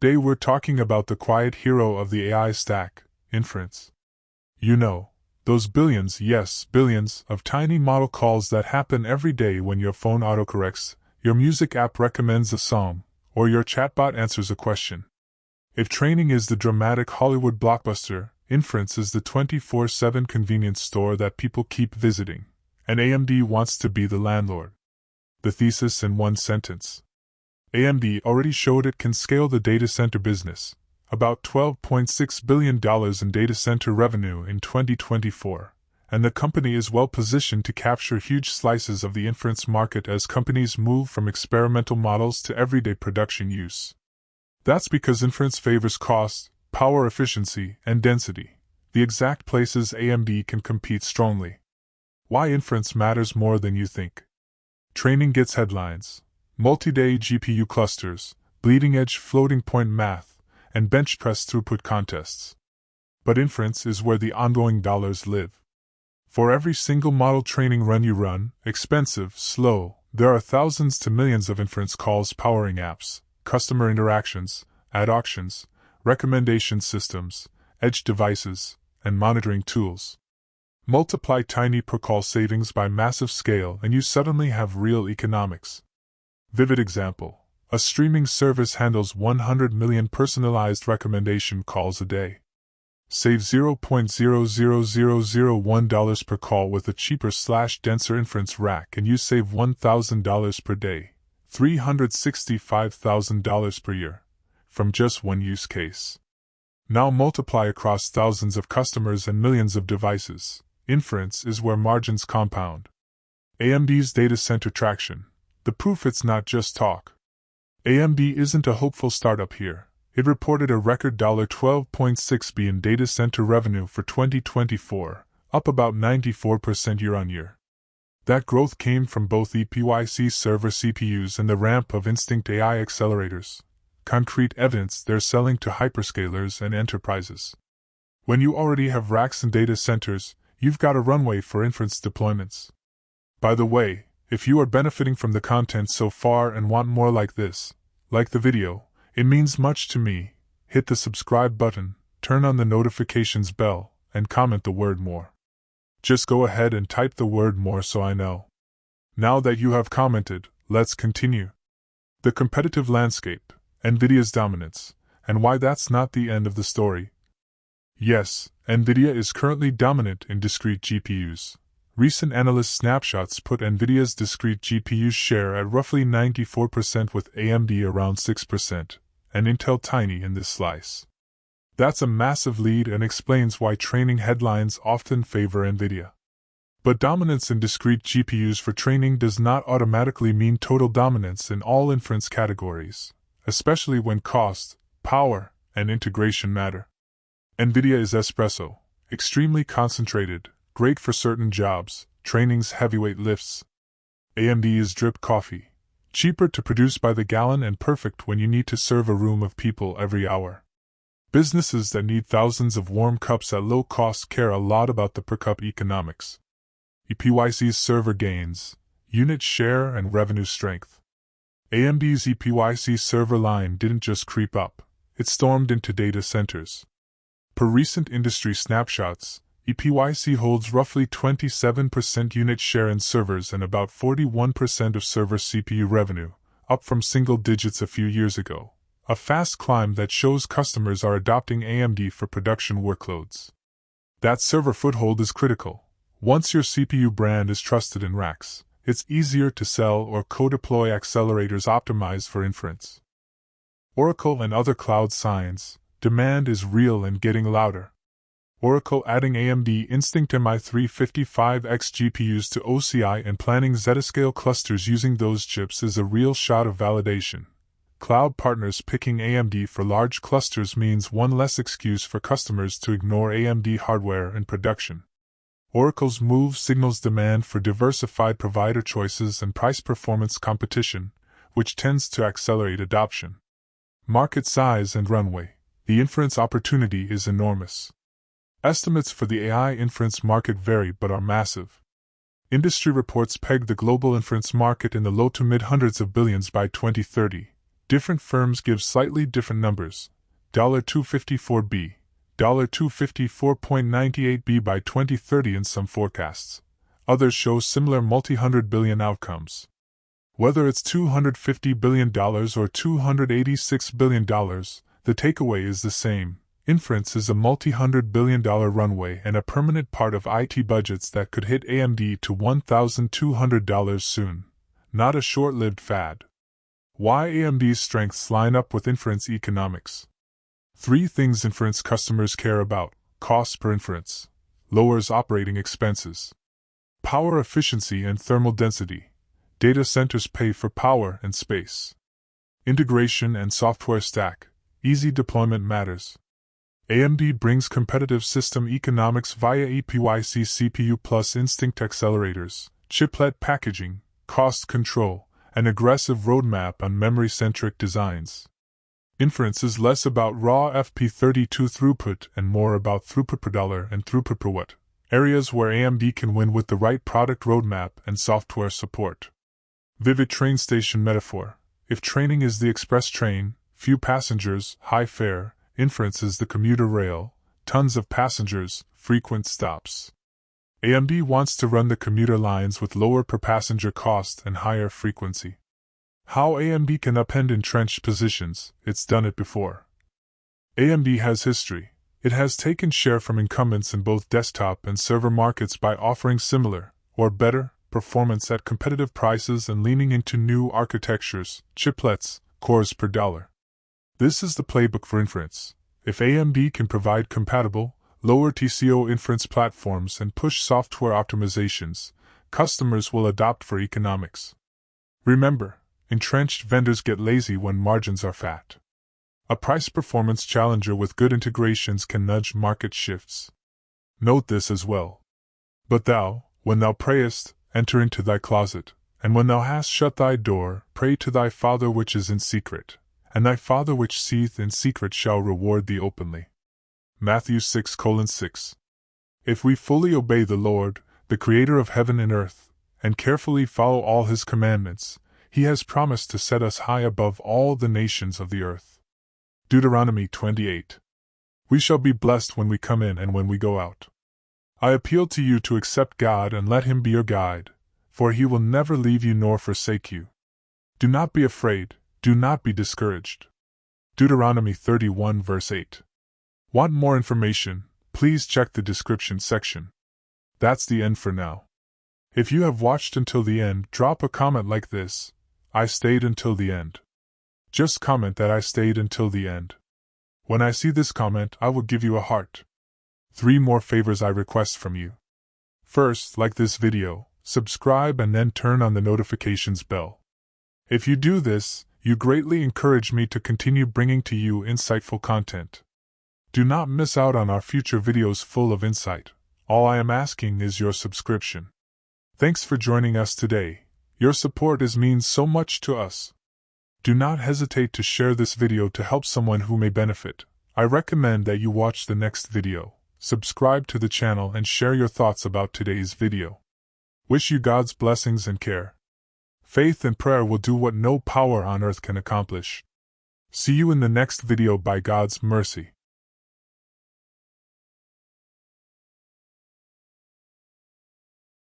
Today we're talking about the quiet hero of the AI stack, inference. You know, those billions, yes, billions, of tiny model calls that happen every day when your phone autocorrects, your music app recommends a song, or your chatbot answers a question. If training is the dramatic Hollywood blockbuster, inference is the 24/7 convenience store that people keep visiting, and AMD wants to be the landlord. The thesis in one sentence. AMD already showed it can scale the data center business, about $12.6 billion in data center revenue in 2024, and the company is well positioned to capture huge slices of the inference market as companies move from experimental models to everyday production use. That's because inference favors cost, power efficiency, and density, the exact places AMD can compete strongly. Why inference matters more than you think. Training gets headlines, multi-day GPU clusters, bleeding-edge floating-point math, and bench press throughput contests. But inference is where the ongoing dollars live. For every single model training run you run, expensive, slow, there are thousands to millions of inference calls powering apps, customer interactions, ad auctions, recommendation systems, edge devices, and monitoring tools. Multiply tiny per call savings by massive scale and you suddenly have real economics. Vivid example. A streaming service handles 100 million personalized recommendation calls a day. Save $0.00001 per call with a cheaper/denser inference rack and you save $1,000 per day, $365,000 per year, from just one use case. Now multiply across thousands of customers and millions of devices. Inference is where margins compound. AMD's data center traction. The proof it's not just talk. AMD isn't a hopeful startup here. It reported a record $12.6 billion in data center revenue for 2024, up about 94% year-on-year. That growth came from both ePYC server CPUs and the ramp of Instinct AI accelerators, concrete evidence they're selling to hyperscalers and enterprises. When you already have racks and data centers, you've got a runway for inference deployments. By the way, if you are benefiting from the content so far and want more like this, like the video, it means much to me. Hit the subscribe button, turn on the notifications bell, and comment the word more. Just go ahead and type the word more so I know. Now that you have commented, let's continue. The competitive landscape, NVIDIA's dominance, and why that's not the end of the story. Yes, NVIDIA is currently dominant in discrete GPUs. Recent analyst snapshots put NVIDIA's discrete GPU share at roughly 94% with AMD around 6%, and Intel tiny in this slice. That's a massive lead and explains why training headlines often favor NVIDIA. But dominance in discrete GPUs for training does not automatically mean total dominance in all inference categories, especially when cost, power, and integration matter. NVIDIA is espresso, extremely concentrated, great for certain jobs, training's heavyweight lifts. AMD is drip coffee, cheaper to produce by the gallon and perfect when you need to serve a room of people every hour. Businesses that need thousands of warm cups at low cost care a lot about the per cup economics. ePYC's server gains, unit share and revenue strength. AMD's ePYC server line didn't just creep up, it stormed into data centers. Per recent industry snapshots, ePYC holds roughly 27% unit share in servers and about 41% of server CPU revenue, up from single digits a few years ago. A fast climb that shows customers are adopting AMD for production workloads. That server foothold is critical. Once your CPU brand is trusted in racks, it's easier to sell or co-deploy accelerators optimized for inference. Oracle and other cloud signs, demand is real and getting louder. Oracle adding AMD Instinct MI355X GPUs to OCI and planning Zetascale clusters using those chips is a real shot of validation. Cloud partners picking AMD for large clusters means one less excuse for customers to ignore AMD hardware in production. Oracle's move signals demand for diversified provider choices and price-performance competition, which tends to accelerate adoption. Market size and runway. The inference opportunity is enormous. Estimates for the AI inference market vary but are massive. Industry reports peg the global inference market in the low to mid-hundreds of billions by 2030, Different firms give slightly different numbers. $254B, $254.98B by 2030 in some forecasts. Others show similar multi-hundred billion outcomes. Whether it's $250 billion or $286 billion, the takeaway is the same. Inference is a multi-hundred billion dollar runway and a permanent part of IT budgets that could hit AMD to $1,200 soon, not a short-lived fad. Why AMD's strengths line up with inference economics. 3 things inference customers care about: cost per inference, lowers operating expenses, power efficiency and thermal density. Data centers pay for power and space. Integration and software stack, easy deployment matters. AMD brings competitive system economics via ePYC CPU plus Instinct accelerators, chiplet packaging, cost control, an aggressive roadmap on memory-centric designs. Inference is less about raw FP32 throughput and more about throughput per dollar and throughput per watt, areas where AMD can win with the right product roadmap and software support. Vivid train station metaphor. If training is the express train, few passengers, high fare, inference is the commuter rail, tons of passengers, frequent stops. AMD wants to run the commuter lines with lower per passenger cost and higher frequency. How AMD can upend entrenched positions, it's done it before. AMD has history. It has taken share from incumbents in both desktop and server markets by offering similar, or better, performance at competitive prices and leaning into new architectures, chiplets, cores per dollar. This is the playbook for inference. If AMD can provide compatible, lower TCO inference platforms and push software optimizations, customers will adopt for economics. Remember, entrenched vendors get lazy when margins are fat. A price-performance challenger with good integrations can nudge market shifts. Note this as well. But thou, when thou prayest, enter into thy closet, and when thou hast shut thy door, pray to thy Father which is in secret, and thy Father which seeth in secret shall reward thee openly. Matthew 6:6. If we fully obey the Lord, the Creator of heaven and earth, and carefully follow all His commandments, He has promised to set us high above all the nations of the earth. Deuteronomy 28. We shall be blessed when we come in and when we go out. I appeal to you to accept God and let Him be your guide, for He will never leave you nor forsake you. Do not be afraid, do not be discouraged. Deuteronomy 31 verse 8. Want more information? Please check the description section. That's the end for now. If you have watched until the end, drop a comment like this: I stayed until the end. Just comment that I stayed until the end. When I see this comment, I will give you a heart. 3 more favors I request from you. First, like this video, subscribe and then turn on the notifications bell. If you do this, you greatly encourage me to continue bringing to you insightful content. Do not miss out on our future videos full of insight. All I am asking is your subscription. Thanks for joining us today. Your support means so much to us. Do not hesitate to share this video to help someone who may benefit. I recommend that you watch the next video, subscribe to the channel and share your thoughts about today's video. Wish you God's blessings and care. Faith and prayer will do what no power on earth can accomplish. See you in the next video by God's mercy.